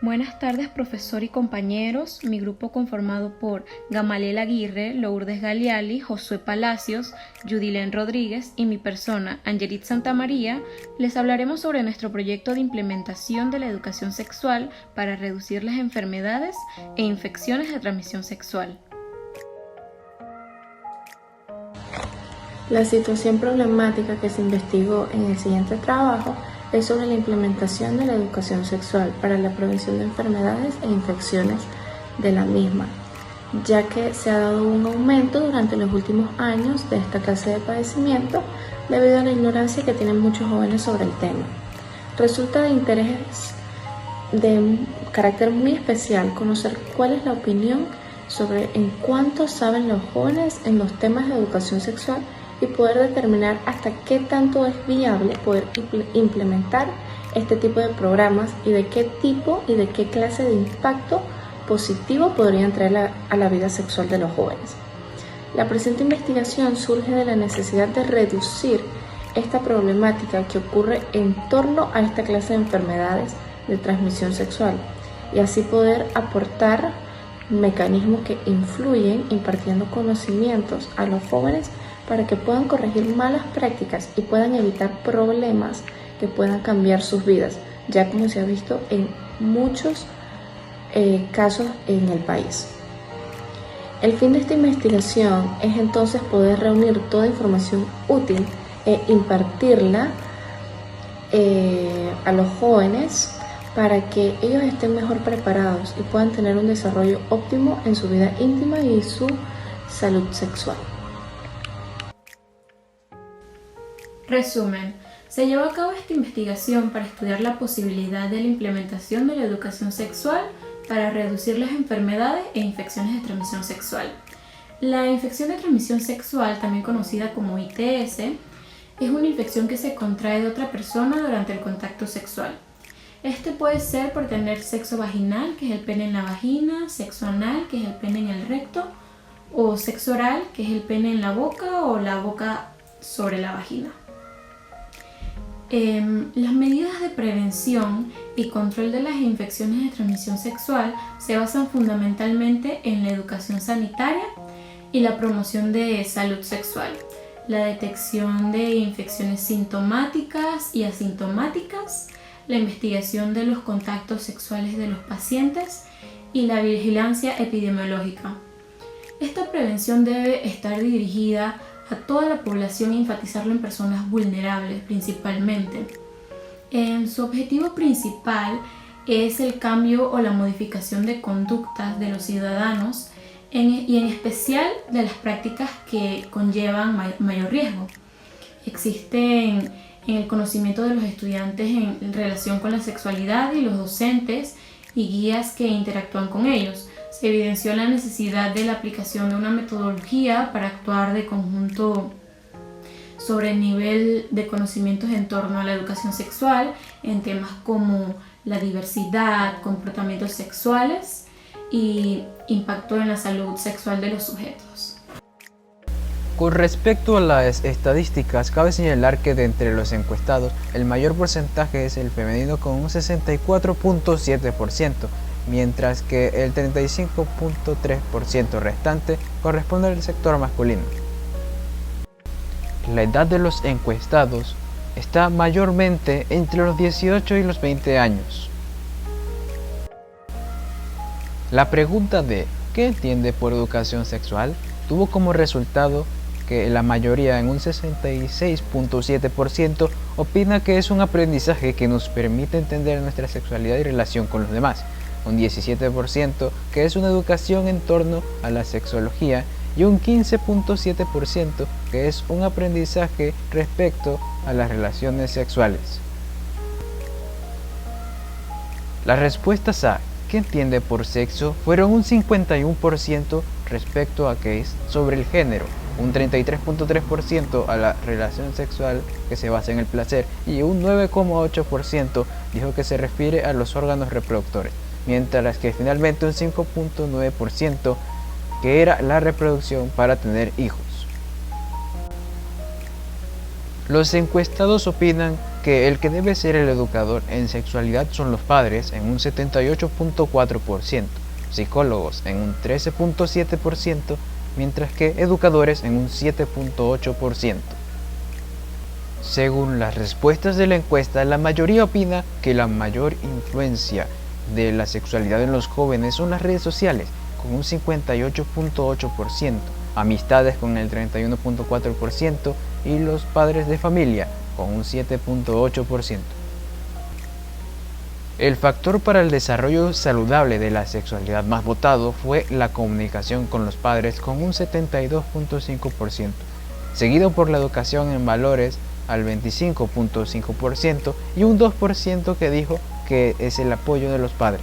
Buenas tardes, profesor y compañeros. Mi grupo conformado por Gamaliel Aguirre, Lourdes Galiali, Josué Palacios, Yudilén Rodríguez y mi persona, Angelit Santamaría, les hablaremos sobre nuestro proyecto de implementación de la educación sexual para reducir las enfermedades e infecciones de transmisión sexual. La situación problemática que se investigó en el siguiente trabajo es sobre la implementación de la educación sexual para la prevención de enfermedades e infecciones de la misma, ya que se ha dado un aumento durante los últimos años de esta clase de padecimiento debido a la ignorancia que tienen muchos jóvenes sobre el tema. Resulta de interés de un carácter muy especial conocer cuál es la opinión sobre en cuánto saben los jóvenes en los temas de educación sexual y poder determinar hasta qué tanto es viable poder implementar este tipo de programas y de qué tipo y de qué clase de impacto positivo podrían traer a la vida sexual de los jóvenes. La presente investigación surge de la necesidad de reducir esta problemática que ocurre en torno a esta clase de enfermedades de transmisión sexual y así poder aportar mecanismos que influyen impartiendo conocimientos a los jóvenes para que puedan corregir malas prácticas y puedan evitar problemas que puedan cambiar sus vidas, ya como se ha visto en muchos casos en el país. El fin de esta investigación es entonces poder reunir toda información útil e impartirla a los jóvenes para que ellos estén mejor preparados y puedan tener un desarrollo óptimo en su vida íntima y su salud sexual. Resumen. Se llevó a cabo esta investigación para estudiar la posibilidad de la implementación de la educación sexual para reducir las enfermedades e infecciones de transmisión sexual. La infección de transmisión sexual, también conocida como ITS, es una infección que se contrae de otra persona durante el contacto sexual. Este puede ser por tener sexo vaginal, que es el pene en la vagina, sexo anal, que es el pene en el recto, o sexo oral, que es el pene en la boca o la boca sobre la vagina. Las medidas de prevención y control de las infecciones de transmisión sexual se basan fundamentalmente en la educación sanitaria y la promoción de salud sexual, la detección de infecciones sintomáticas y asintomáticas, la investigación de los contactos sexuales de los pacientes y la vigilancia epidemiológica. Esta prevención debe estar dirigida a toda la población e enfatizarlo en personas vulnerables principalmente. Su objetivo principal es el cambio o la modificación de conductas de los ciudadanos y en especial de las prácticas que conllevan mayor riesgo. Existen en el conocimiento de los estudiantes en relación con la sexualidad y los docentes y guías que interactúan con ellos. Se evidenció la necesidad de la aplicación de una metodología para actuar de conjunto sobre el nivel de conocimientos en torno a la educación sexual en temas como la diversidad, comportamientos sexuales y impacto en la salud sexual de los sujetos. Con respecto a las estadísticas, cabe señalar que de entre los encuestados, el mayor porcentaje es el femenino con un 64.7%, mientras que el 35.3% restante corresponde al sector masculino. La edad de los encuestados está mayormente entre los 18 y los 20 años. La pregunta de ¿qué entiende por educación sexual? Tuvo como resultado que la mayoría, en un 66.7%, opina que es un aprendizaje que nos permite entender nuestra sexualidad y relación con los demás, un 17% que es una educación en torno a la sexología y un 15.7% que es un aprendizaje respecto a las relaciones sexuales. Las respuestas a ¿qué entiende por sexo? Fueron un 51% respecto a qué es sobre el género, un 33.3% a la relación sexual que se basa en el placer y un 9.8% dijo que se refiere a los órganos reproductores, mientras que finalmente un 5.9% que era la reproducción para tener hijos. Los encuestados opinan que el que debe ser el educador en sexualidad son los padres en un 78.4%, psicólogos en un 13.7%, mientras que educadores en un 7.8%. Según las respuestas de la encuesta, la mayoría opina que la mayor influencia de la sexualidad en los jóvenes son las redes sociales, con un 58.8%, amistades con el 31.4% y los padres de familia con un 7.8%. El factor para el desarrollo saludable de la sexualidad más votado fue la comunicación con los padres con un 72.5%, seguido por la educación en valores al 25.5% y un 2% que dijo que es el apoyo de los padres.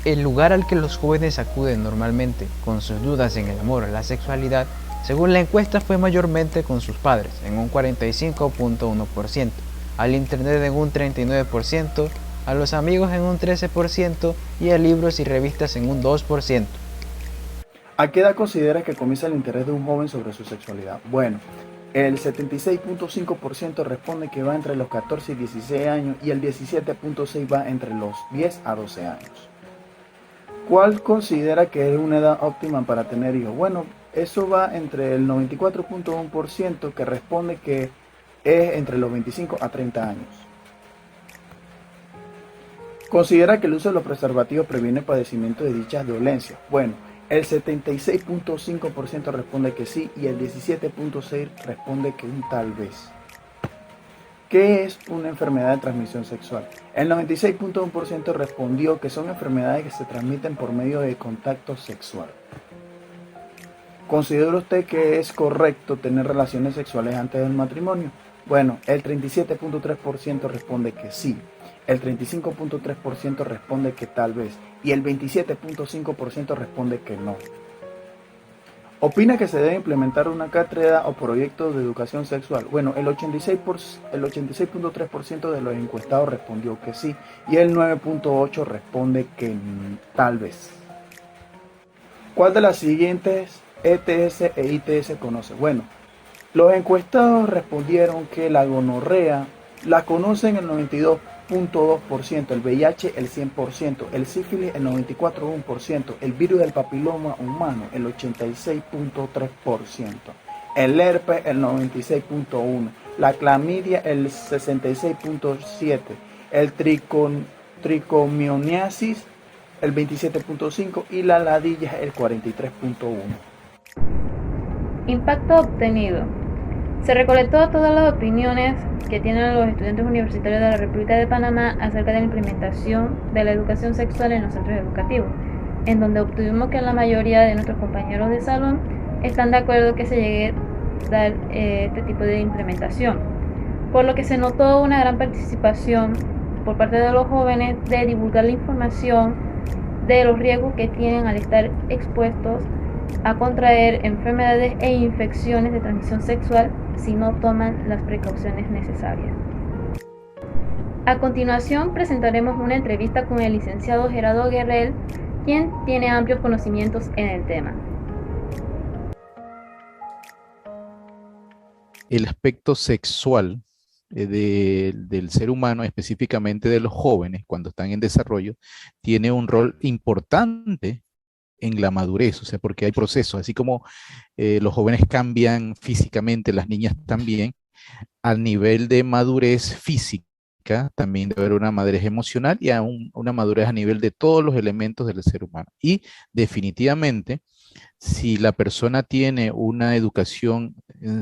El lugar al que los jóvenes acuden normalmente con sus dudas en el amor o la sexualidad, según la encuesta, fue mayormente con sus padres, en un 45.1%, al internet en un 39%, a los amigos en un 13% y a libros y revistas en un 2%. ¿A qué edad consideras que comienza el interés de un joven sobre su sexualidad? Bueno, el 76.5% responde que va entre los 14 y 16 años y el 17.6% va entre los 10 a 12 años. ¿Cuál considera que es una edad óptima para tener hijos? Bueno, eso va entre el 94.1% que responde que es entre los 25 a 30 años. ¿Considera que el uso de los preservativos previene el padecimiento de dichas dolencias? Bueno, el 76.5% responde que sí y el 17.6% responde que un tal vez. ¿Qué es una enfermedad de transmisión sexual? El 96.1% respondió que son enfermedades que se transmiten por medio de contacto sexual. ¿Considera usted que es correcto tener relaciones sexuales antes del matrimonio? Bueno, el 37.3% responde que sí, el 35.3% responde que tal vez y el 27.5% responde que no. ¿Opina que se debe implementar una cátedra o proyecto de educación sexual? Bueno, el 86.3% de los encuestados respondió que sí y el 9.8% responde que tal vez. ¿Cuál de las siguientes ETS e ITS conoce? Bueno, los encuestados respondieron que la gonorrea la conocen el 92.2%, el VIH el 100%, el sífilis el 94.1%, el virus del papiloma humano el 86.3%, el herpes el 96.1%, la clamidia el 66.7%, el tricomioniasis el 27.5% y la ladilla el 43.1%. Impacto obtenido. Se recolectó todas las opiniones que tienen los estudiantes universitarios de la República de Panamá acerca de la implementación de la educación sexual en los centros educativos, en donde obtuvimos que la mayoría de nuestros compañeros de salón están de acuerdo que se llegue a dar este tipo de implementación, por lo que se notó una gran participación por parte de los jóvenes de divulgar la información de los riesgos que tienen al estar expuestos a contraer enfermedades e infecciones de transmisión sexual si no toman las precauciones necesarias. A continuación presentaremos una entrevista con el licenciado Gerardo Guerrell, quien tiene amplios conocimientos en el tema. El aspecto sexual del ser humano, específicamente de los jóvenes, cuando están en desarrollo, tiene un rol importante en la madurez, o sea, porque hay procesos, así como los jóvenes cambian físicamente, las niñas también, al nivel de madurez física, también debe haber una madurez emocional y una madurez a nivel de todos los elementos del ser humano. Y definitivamente, si la persona tiene una educación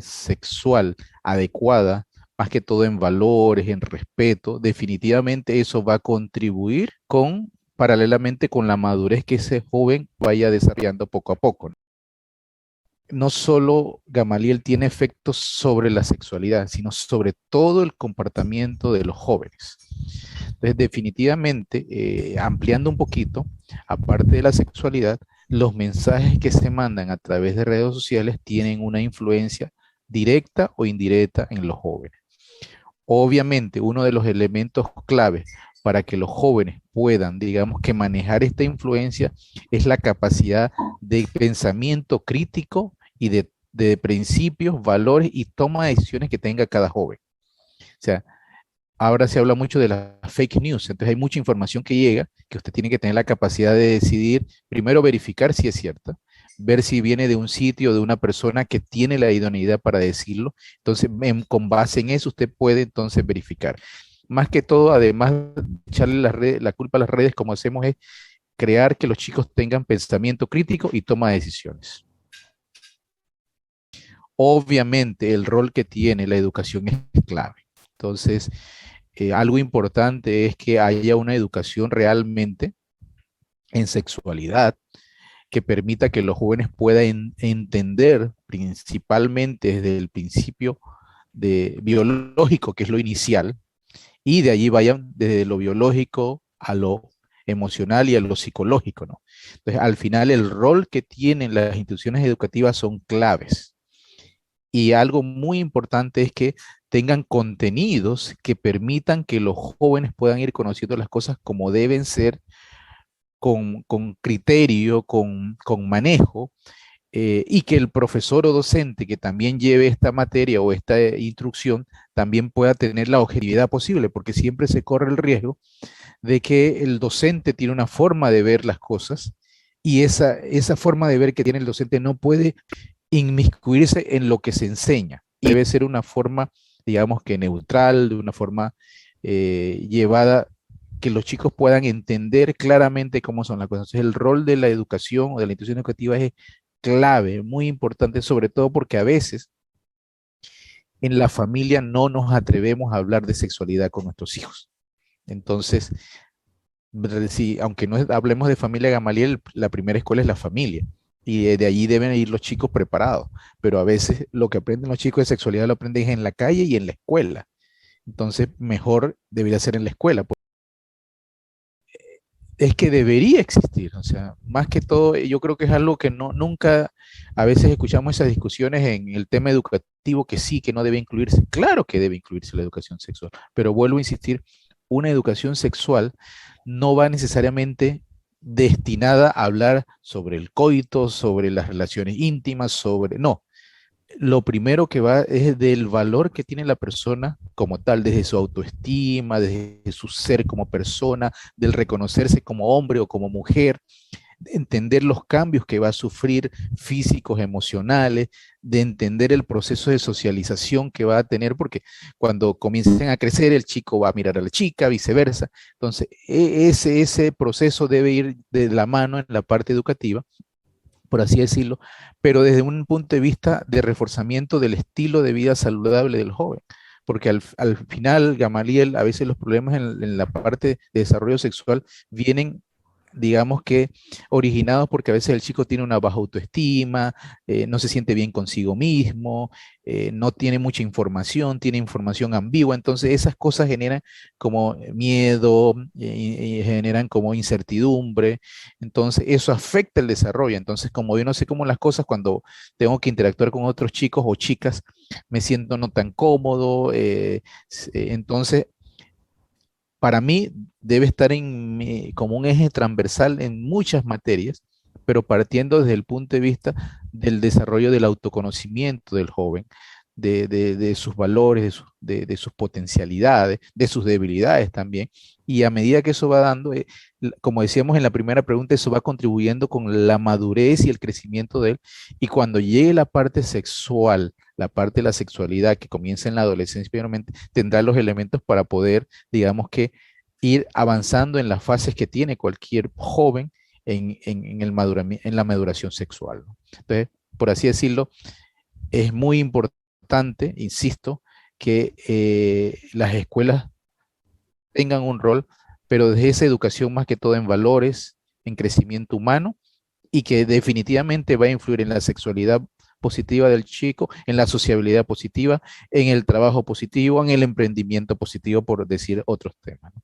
sexual adecuada, más que todo en valores, en respeto, definitivamente eso va a contribuir paralelamente con la madurez que ese joven vaya desarrollando poco a poco. No solo Gamaliel tiene efectos sobre la sexualidad, sino sobre todo el comportamiento de los jóvenes. Entonces, definitivamente, ampliando un poquito, aparte de la sexualidad, los mensajes que se mandan a través de redes sociales tienen una influencia directa o indirecta en los jóvenes. Obviamente, uno de los elementos claves para que los jóvenes puedan, digamos, que manejar esta influencia es la capacidad de pensamiento crítico y de de principios, valores y toma de decisiones que tenga cada joven. O sea, ahora se habla mucho de las fake news, entonces hay mucha información que llega, que usted tiene que tener la capacidad de decidir, primero verificar si es cierta, ver si viene de un sitio, de una persona que tiene la idoneidad para decirlo, entonces con base en eso usted puede entonces verificar. Más que todo, además de echarle la culpa a las redes, como hacemos es crear que los chicos tengan pensamiento crítico y toma de decisiones. Obviamente el rol que tiene la educación es clave. Entonces, algo importante es que haya una educación realmente en sexualidad que permita que los jóvenes puedan entender principalmente desde el principio biológico, que es lo inicial, y de allí vayan desde lo biológico a lo emocional y a lo psicológico, ¿no? Entonces, al final, el rol que tienen las instituciones educativas son claves. Y algo muy importante es que tengan contenidos que permitan que los jóvenes puedan ir conociendo las cosas como deben ser, con criterio, con manejo, y que el profesor o docente que también lleve esta materia o esta instrucción también pueda tener la objetividad posible, porque siempre se corre el riesgo de que el docente tiene una forma de ver las cosas y esa forma de ver que tiene el docente no puede inmiscuirse en lo que se enseña. Debe ser una forma, digamos que neutral, de una forma llevada, que los chicos puedan entender claramente cómo son las cosas. Entonces, el rol de la educación o de la institución educativa es clave, muy importante, sobre todo porque a veces en la familia no nos atrevemos a hablar de sexualidad con nuestros hijos. Entonces, si, aunque no hablemos de familia Gamaliel, la primera escuela es la familia. Y de allí deben ir los chicos preparados. Pero a veces lo que aprenden los chicos de sexualidad lo aprenden en la calle y en la escuela. Entonces, mejor debería ser en la escuela. Es que debería existir, o sea, más que todo, yo creo que es algo que nunca, a veces escuchamos esas discusiones en el tema educativo, que sí, que no debe incluirse. Claro que debe incluirse la educación sexual, pero vuelvo a insistir, una educación sexual no va necesariamente destinada a hablar sobre el coito, sobre las relaciones íntimas, no, lo primero que va es del valor que tiene la persona como tal, desde su autoestima, desde su ser como persona, del reconocerse como hombre o como mujer, de entender los cambios que va a sufrir físicos, emocionales, de entender el proceso de socialización que va a tener, porque cuando comiencen a crecer el chico va a mirar a la chica, viceversa. Entonces, ese proceso debe ir de la mano en la parte educativa, por así decirlo, pero desde un punto de vista de reforzamiento del estilo de vida saludable del joven. Porque al final, Gamaliel, a veces los problemas en la parte de desarrollo sexual vienen, digamos que, originados porque a veces el chico tiene una baja autoestima, no se siente bien consigo mismo, no tiene mucha información, tiene información ambigua, entonces esas cosas generan como miedo, y generan como incertidumbre, entonces eso afecta el desarrollo. Entonces, como yo no sé cómo las cosas, cuando tengo que interactuar con otros chicos o chicas, me siento no tan cómodo, entonces para mí debe estar como un eje transversal en muchas materias, pero partiendo desde el punto de vista del desarrollo del autoconocimiento del joven, de sus valores, de sus potencialidades, de sus debilidades también. Y a medida que eso va dando, como decíamos en la primera pregunta, eso va contribuyendo con la madurez y el crecimiento de él. Y cuando llegue la parte sexual, la parte de la sexualidad que comienza en la adolescencia, primeramente, tendrá los elementos para poder, digamos que, ir avanzando en las fases que tiene cualquier joven en la maduración sexual, ¿no? Entonces, por así decirlo, es muy importante, insisto, que las escuelas tengan un rol, pero desde esa educación más que todo en valores, en crecimiento humano, y que definitivamente va a influir en la sexualidad positiva del chico, en la sociabilidad positiva, en el trabajo positivo, en el emprendimiento positivo, por decir otros temas, ¿no?